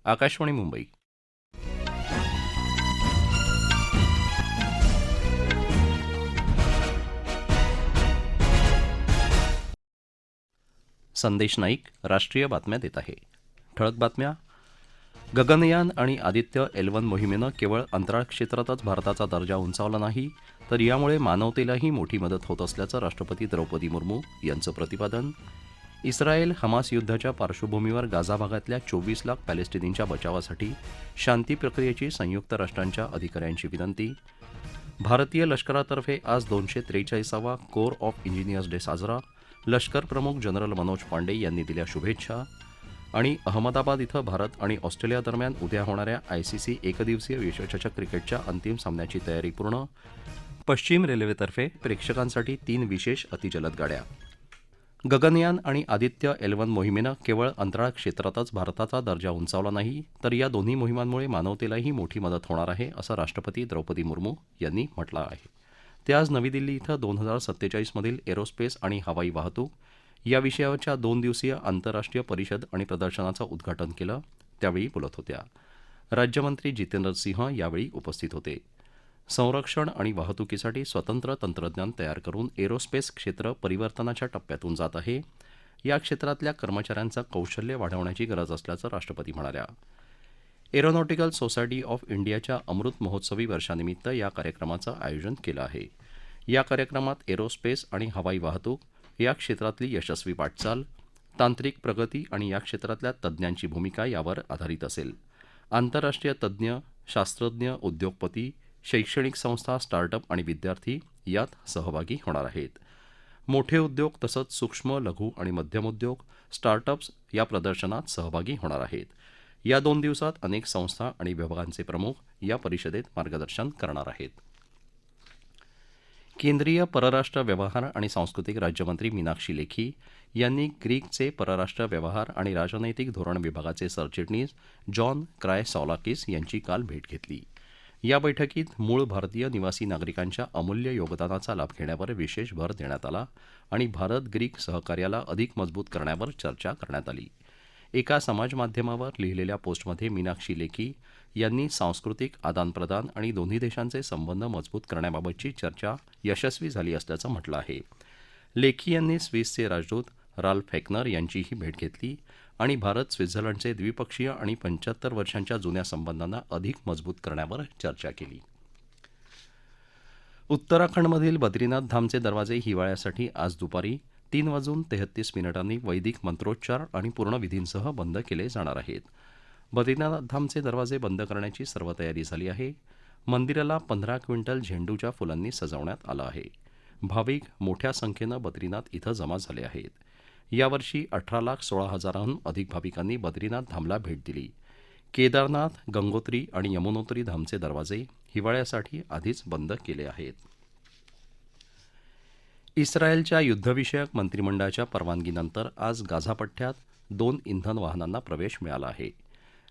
आकाशवाणी मुंबई. संदेश नाईक राष्ट्रीय बातम्या देत आहे. ठळक बातम्या. गगनयान आणि आदित्य L1 मोहिमेनं केवळ अंतराळ क्षेत्रातच भारताचा दर्जा उंचावला नाही, तर यामुळे मानवतेलाही मोठी मदत होत असल्याचं राष्ट्रपती द्रौपदी मुर्मू यांचं प्रतिपादन. इस्रायल हमास युद्धाच्या पार्श्वभूमीवर गाझा भागातल्या 24 लाख पॅलेस्टिनींच्या बचावासाठी शांती प्रक्रियेची संयुक्त राष्ट्रांच्या अधिकाऱ्यांची विनंती. भारतीय लष्करातर्फे आज 243वा कोर ऑफ इंजिनियर्स डे साजरा. लष्कर प्रमुख जनरल मनोज पांडे यांनी दिल्या शुभेच्छा. आणि अहमदाबाद इथं भारत आणि ऑस्ट्रेलिया दरम्यान उद्या होणाऱ्या ICC एकदिवसीय विश्वचषक क्रिकेटच्या अंतिम सामन्याची तयारी पूर्ण. पश्चिम रेल्वेतर्फे प्रेक्षकांसाठी 3 विशेष अतिजलद गाड्या. गगनयान आणि आदित्य L1 मोहिमेनं केवळ अंतराळ क्षेत्रातच भारताचा दर्जा उंचावला नाही, तर या दोन्ही मोहिमांमुळे मानवतेलाही मोठी मदत होणार आहे, असं राष्ट्रपती द्रौपदी मुर्मू यांनी म्हटलं आहे. ते आज नवी दिल्ली इथं 2047 मधील एरोस्पेस आणि हवाई वाहतूक या विषयावरच्या 2 दिवसीय आंतरराष्ट्रीय परिषद आणि प्रदर्शनाचं उद्घाटन केलं त्यावेळी बोलत होत्या. राज्यमंत्री जितेंद्र सिंह यावेळी उपस्थित होते. संरक्षण आणि वाहतुकीसाठी स्वतंत्र तंत्रज्ञान तयार करून एरोस्पेस क्षेत्र परिवर्तनाच्या टप्प्यातून जात आहे. या क्षेत्रातल्या कर्मचाऱ्यांचं कौशल्य वाढवण्याची गरज असल्याचं राष्ट्रपती म्हणाल्या. एरोनॉटिकल सोसायटी ऑफ इंडियाच्या अमृत महोत्सवी वर्षानिमित्त या कार्यक्रमाचं आयोजन केलं आहे. या कार्यक्रमात एरोस्पेस आणि हवाई वाहतूक या क्षेत्रातली यशस्वी वाटचाल, तांत्रिक प्रगती आणि या क्षेत्रातल्या तज्ज्ञांची भूमिका यावर आधारित असेल. आंतरराष्ट्रीय तज्ज्ञ, शास्त्रज्ञ, उद्योगपती, शैक्षणिक संस्था, स्टार्टअप आणि विद्यार्थी यात सहभागी होणार आहेत. मोठे उद्योग तसंच सूक्ष्म, लघु आणि मध्यम उद्योग, स्टार्टअप्स या प्रदर्शनात सहभागी होणार आहेत. या 2 दिवसात अनेक संस्था आणि विभागांचे प्रमुख या परिषदेत मार्गदर्शन करणार आहेत. केंद्रीय परराष्ट्र व्यवहार आणि सांस्कृतिक राज्यमंत्री मीनाक्षी लेखी यांनी ग्रीकचे परराष्ट्र व्यवहार आणि राजनैतिक धोरण विभागाचे सरचिटणीस जॉन क्रायसॉलाकिस यांची काल भेट घेतली. या बैठकीत मूळ भारतीय निवासी नागरिकांच्या अमूल्य योगदानाचा लाभ घेण्यावर विशेष भर देण्यात आला आणि भारत ग्रीक सहकार्याला अधिक मजबूत करण्यावर चर्चा करण्यात आली. एका समाजमाध्यमावर लिहिलेल्या पोस्टमध्ये मीनाक्षी लेखी यांनी सांस्कृतिक आदानप्रदान आणि दोन्ही देशांचे संबंध मजबूत करण्याबाबतची चर्चा यशस्वी झाली असल्याचं म्हटलं आहे. लेखी यांनी स्विसचे राजदूत राल्फ हेकनर यांचीही भेट घेतली आणि भारत स्वित्झर्लंडचे द्विपक्षीय आणि 75 वर्षांच्या जुन्या संबंधांना अधिक मजबूत करण्यावर चर्चा केली. उत्तराखंडमधील बद्रीनाथ धामचे दरवाजे हिवाळ्यासाठी आज दुपारी 3:33 वैदिक मंत्रोच्चार आणि पूर्ण विधींसह बंद केले जाणार आहेत. बद्रीनाथ धामचे दरवाजे बंद करण्याची सर्व तयारी झाली आहे. मंदिराला 15 क्विंटल झेंडूच्या फुलांनी सजवण्यात आलं आहे. भाविक मोठ्या संख्येनं बद्रीनाथ इथं जमा झाले आहेत. यावर्षी 18,16,000हून अधिक भाविकांनी बद्रीनाथ धामला भेट दिली. केदारनाथ, गंगोत्री आणि यमुनोत्री धामचे दरवाजे हिवाळ्यासाठी आधीच बंद केले आहेत. इस्रायलच्या युद्धविषयक मंत्रिमंडळाच्या परवानगीनंतर आज गाझा पट्ट्यात 2 इंधन वाहनांना प्रवेश मिळाला आहे.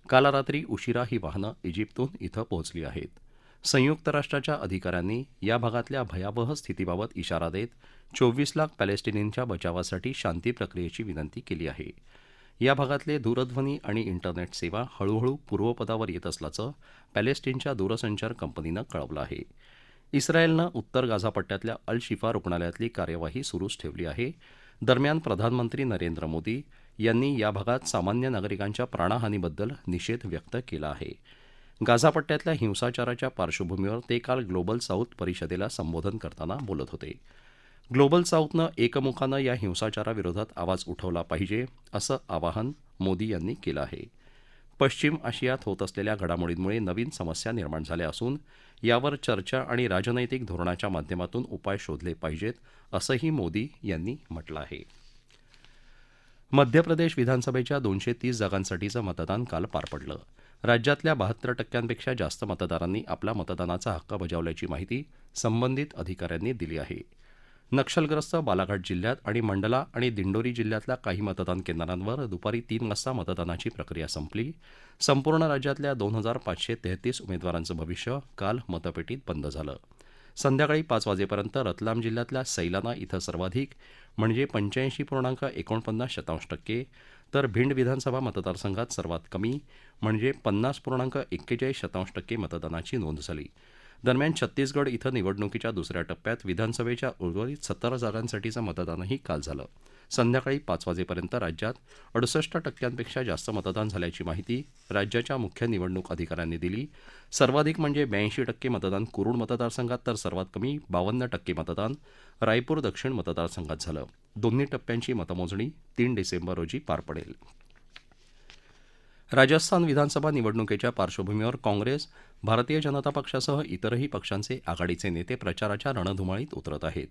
काल रात्री उशिरा ही वाहनं इजिप्तहून इथं पोहोचली आहेत. संयुक्त राष्ट्राच्या अधिकाऱ्यांनी या भागातल्या भयावह स्थितीबाबत इशारा देत 24 लाख पॅलेस्टिनींच्या बचावासाठी शांती प्रक्रियेची विनंती केली आहे. या भागातले दूरध्वनी आणि इंटरनेट सेवा हळूहळू पूर्वपदावर येत असल्याचं पॅलेस्टिनच्या दूरसंचार कंपनीनं कळवलं आहे. इस्रायलनं उत्तर गाझा पट्ट्यातल्या अल शिफा रुग्णालयातली कार्यवाही सुरूच ठेवली आहे. दरम्यान प्रधानमंत्री नरेंद्र मोदी यांनी या भागात सामान्य नागरिकांच्या प्राणहानीबद्दल निषेध व्यक्त केला आहे. गाझा पट्ट्यातल्या हिंसाचाराच्या पार्श्वभूमीवर ते काल ग्लोबल साऊथ परिषदेला संबोधन करताना बोलत होते. ग्लोबल साऊथनं एकमुखानं या हिंसाचाराविरोधात आवाज उठवला पाहिजे, असं आवाहन मोदी यांनी केलं आहे. पश्चिम आशियात होत असलेल्या घडामोडींमुळे नवीन समस्या निर्माण झाल्या असून यावर चर्चा आणि राजनैतिक धोरणाच्या माध्यमातून उपाय शोधले पाहिजेत, असंही मोदी यांनी म्हटलं आहे. मध्य प्रदेश विधानसभेच्या 230 जागांसाठीचं मतदान काल पार पडलं. राज्यातल्या 72% जास्त मतदारांनी आपला मतदानाचा हक्क बजावल्याची माहिती संबंधित अधिकाऱ्यांनी दिली आहे. नक्षलग्रस्त बालाघाट जिल्ह्यात आणि मंडला आणि दिंडोरी जिल्ह्यातल्या काही मतदान केंद्रांवर दुपारी 3 वाजता मतदानाची प्रक्रिया संपली. संपूर्ण राज्यातल्या 2,533 उमेदवारांचं भविष्य काल मतपेटीत बंद झालं. संध्याकाळी 5 वाजेपर्यंत रतलाम जिल्ह्यातल्या सैलाना इथं सर्वाधिक म्हणजे 85.49% तर भिंड विधानसभा मतदारसंघात सर्वात कमी म्हणजे 50.41% मतदानाची नोंद झाली. दरम्यान छत्तीसगड इथं निवडणुकीच्या दुसऱ्या टप्प्यात विधानसभेच्या उर्वरित 17 जागांसाठीचं मतदानही काल झालं. संध्याकाळी 5 वाजेपर्यंत राज्यात 68% जास्त मतदान झाल्याची माहिती राज्याच्या मुख्य निवडणूक अधिकाऱ्यांनी दिली. सर्वाधिक म्हणजे 82% मतदान कुरुड मतदारसंघात तर सर्वात कमी 52% मतदान रायपूर दक्षिण मतदारसंघात झालं. दोन्ही टप्प्यांची मतमोजणी 3 डिसेंबर रोजी पार पडेल. राजस्थान विधानसभा निवडणुकीच्या पार्श्वभूमीवर काँग्रेस, भारतीय जनता पक्षासह इतरही पक्षांचे आघाडीचे नेते प्रचाराच्या रणधुमाळीत उतरत आहेत.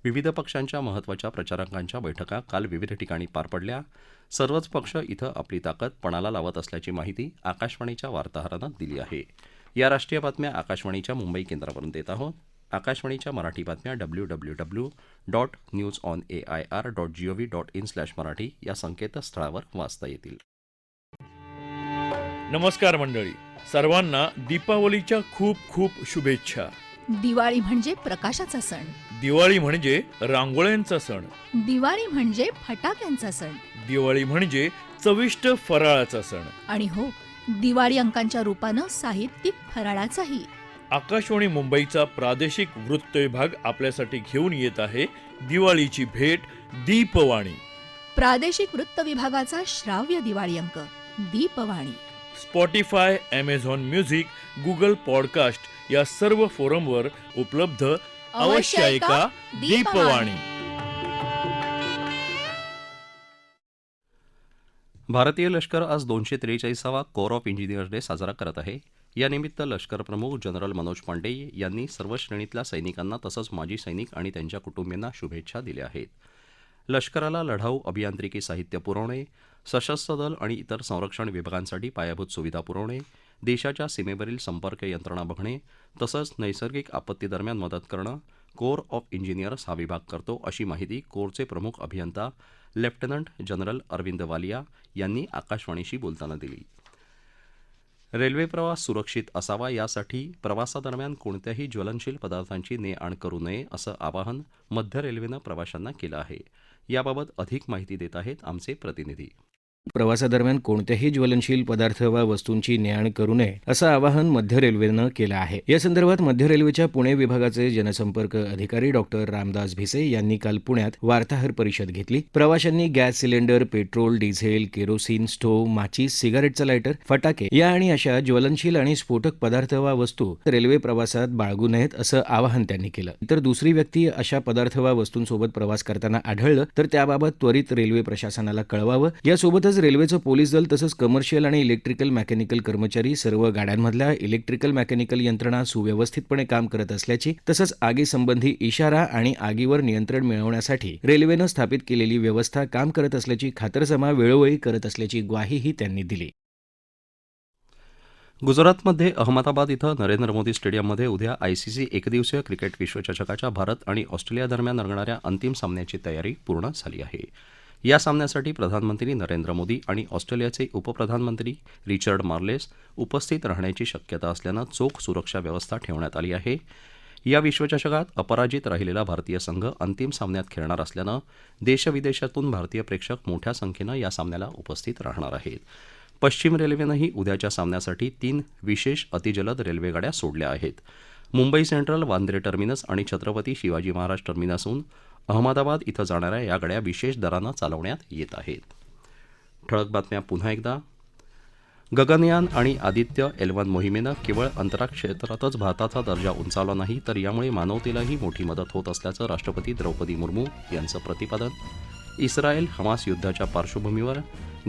विविध पक्षांच्या महत्त्वाच्या प्रचारकांच्या बैठका काल विविध ठिकाणी पार पडल्या. सर्वच पक्ष इथं आपली ताकद पणाला लावत असल्याची माहिती आकाशवाणीच्या वार्ताहरानं दिली आहे. या राष्ट्रीय बातम्या आकाशवाणीच्या मुंबई केंद्रावरून देत आहोत. आकाशवाणीच्या मराठी बातम्या www.newsonair.gov.in/मराठी या संकेतस्थळावर वाचता येतील. नमस्कार मंडळी, सर्वांना दीपावलीच्या खूप खूप शुभेच्छा. दिवाळी म्हणजे प्रकाशाचा सण. दिवाळी म्हणजे रांगोळ्यांचा सण. दिवाळी म्हणजे फटाक्यांचा सण. दिवाळी म्हणजे चविष्ट फराळाचा सण. आणि हो, दिवाळी अंकांच्या रूपानं साहित्यिक फराळाचाही. आकाशवाणी मुंबईचा प्रादेशिक वृत्त विभाग आपल्यासाठी घेऊन येत आहे दिवाळीची भेट दीपवाणी. प्रादेशिक वृत्त विभागाचा श्राव्य दिवाळी अंक Deepvani Spotify, Amazon music, Google podcast या सर्व फोरमवर उपलब्ध. अवश्य ऐका दीपवाणी. भारतीय लष्कर आज 243वा कोर ऑफ इंजिनियर्स डे साजरा करत आहे. यानिमित्त लष्कर प्रमुख जनरल मनोज पांडे यांनी सर्व श्रेणीतल्या सैनिकांना तसंच माजी सैनिक आणि त्यांच्या कुटुंबियांना शुभेच्छा दिल्या आहेत. लष्कराला लढाऊ अभियांत्रिकी साहित्य पुरवणे, सशस्त्र दल आणि इतर संरक्षण विभागांसाठी पायाभूत सुविधा पुरवणे, देशाच्या सीमेवरील संपर्क यंत्रणा बघणे तसंच नैसर्गिक आपत्तीदरम्यान मदत करणं कोर ऑफ इंजिनियर्स हा विभाग करतो, अशी माहिती कोरचे प्रमुख अभियंता लेफ्टनंट जनरल अरविंद वालिया यांनी आकाशवाणीशी बोलताना दिली. रेल्वे प्रवास सुरक्षित असावा यासाठी प्रवासादरम्यान कोणत्याही ज्वलनशील पदार्थांची ने-आण करू नये असं आवाहन मध्य रेल्वेनं प्रवाशांना केलं आहे. याबाबत अधिक माहिती देत आहेत आमचे प्रतिनिधी. प्रवासादरम्यान कोणत्याही ज्वलनशील पदार्थ वा वस्तूंची ने-आण करू नये असं आवाहन मध्य रेल्वेनं केलं आहे. या संदर्भात मध्य रेल्वेच्या पुणे विभागाचे जनसंपर्क अधिकारी डॉक्टर रामदास भिसे यांनी काल पुण्यात वार्ताहर परिषद घेतली. प्रवाशांनी gas cylinder, petrol, diesel, kerosene, stove, माचीस, सिगारेटचं लायटर, फटाके या आणि अशा ज्वलनशील आणि स्फोटक पदार्थ वा वस्तू रेल्वे प्रवासात बाळगू नयेत असं आवाहन त्यांनी केलं. तर दुसरी व्यक्ती अशा पदार्थ वा वस्तूंसोबत प्रवास करताना आढळलं तर त्याबाबत त्वरित रेल्वे प्रशासनाला कळवावं. यासोबतच रेल्वेचं पोलीस दल तसंच कमर्शियल आणि इलेक्ट्रिकल मेकॅनिकल कर्मचारी सर्व गाड्यांमधल्या इलेक्ट्रिकल मेकॅनिकल यंत्रणा सुव्यवस्थितपणे काम करत असल्याची तसंच आगीसंबंधी इशारा आणि आगीवर नियंत्रण मिळवण्यासाठी रेल्वेनं स्थापित केलेली व्यवस्था काम करत असल्याची खातरजमा वेळोवेळी करत असल्याची ग्वाहीही त्यांनी दिली. गुजरातमध्ये अहमदाबाद इथं नरेंद्र मोदी स्टेडियममध्ये उद्या आयसीसी एकदिवसीय क्रिकेट विश्वचषकाच्या भारत आणि ऑस्ट्रेलिया दरम्यान रंगणाऱ्या अंतिम सामन्याची तयारी पूर्ण झाली आहे. या सामन्यासाठी प्रधानमंत्री नरेंद्र मोदी आणि ऑस्ट्रेलियाचे उपप्रधानमंत्री रिचर्ड मार्लेस उपस्थित राहण्याची शक्यता असल्यानं चोख सुरक्षा व्यवस्था ठेवण्यात आली आहे. या विश्वचषकात अपराजित राहिलेला भारतीय संघ अंतिम सामन्यात खेळणार असल्यानं देशविदेशातून भारतीय प्रेक्षक मोठ्या संख्येनं या सामन्याला उपस्थित राहणार आहेत. पश्चिम रेल्वेनंही उद्याच्या सामन्यासाठी 3 विशेष अतिजलद रेल्वेगाड्या सोडल्या आहेत. मुंबई सेंट्रल, वांद्रे टर्मिनस आणि छत्रपती शिवाजी महाराज टर्मिनसहून अहमदाबाद इथं जाणाऱ्या या गाड्या विशेष दरानं चालवण्यात येत आहेत. ठळक बातम्या पुन्हा एकदा. गगनयान आणि आदित्य L1 मोहिमेनं केवळ अंतराळ क्षेत्रातच भारताचा दर्जा उंचावला नाही तर यामुळे मानवतेलाही मोठी मदत होत असल्याचं राष्ट्रपती द्रौपदी मुर्मू यांचं प्रतिपादन. इस्रायल हमास युद्धाच्या पार्श्वभूमीवर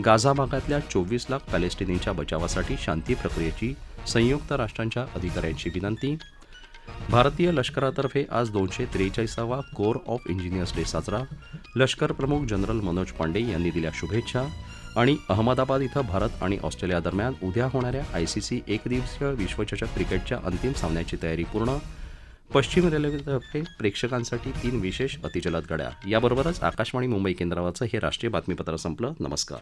गाझा भागातल्या 24 लाख पॅलेस्टिनींच्या बचावासाठी शांती प्रक्रियेची संयुक्त राष्ट्रांच्या अधिकाऱ्यांची विनंती. भारतीय लष्करातर्फे आज 243वा कोर ऑफ इंजिनियर्स डे साजरा. लष्कर प्रमुख जनरल मनोज पांडे यांनी दिल्या शुभेच्छा. आणि अहमदाबाद इथं भारत आणि ऑस्ट्रेलिया दरम्यान उद्या होणाऱ्या आयसीसी एकदिवसीय विश्वचषक क्रिकेटच्या अंतिम सामन्याची तयारी पूर्ण. पश्चिम रेल्वेतर्फे प्रेक्षकांसाठी 3 विशेष अतिजलद गाड्या. याबरोबरच आकाशवाणी मुंबई केंद्रावरचं हे राष्ट्रीय बातमीपत्र संपलं. नमस्कार.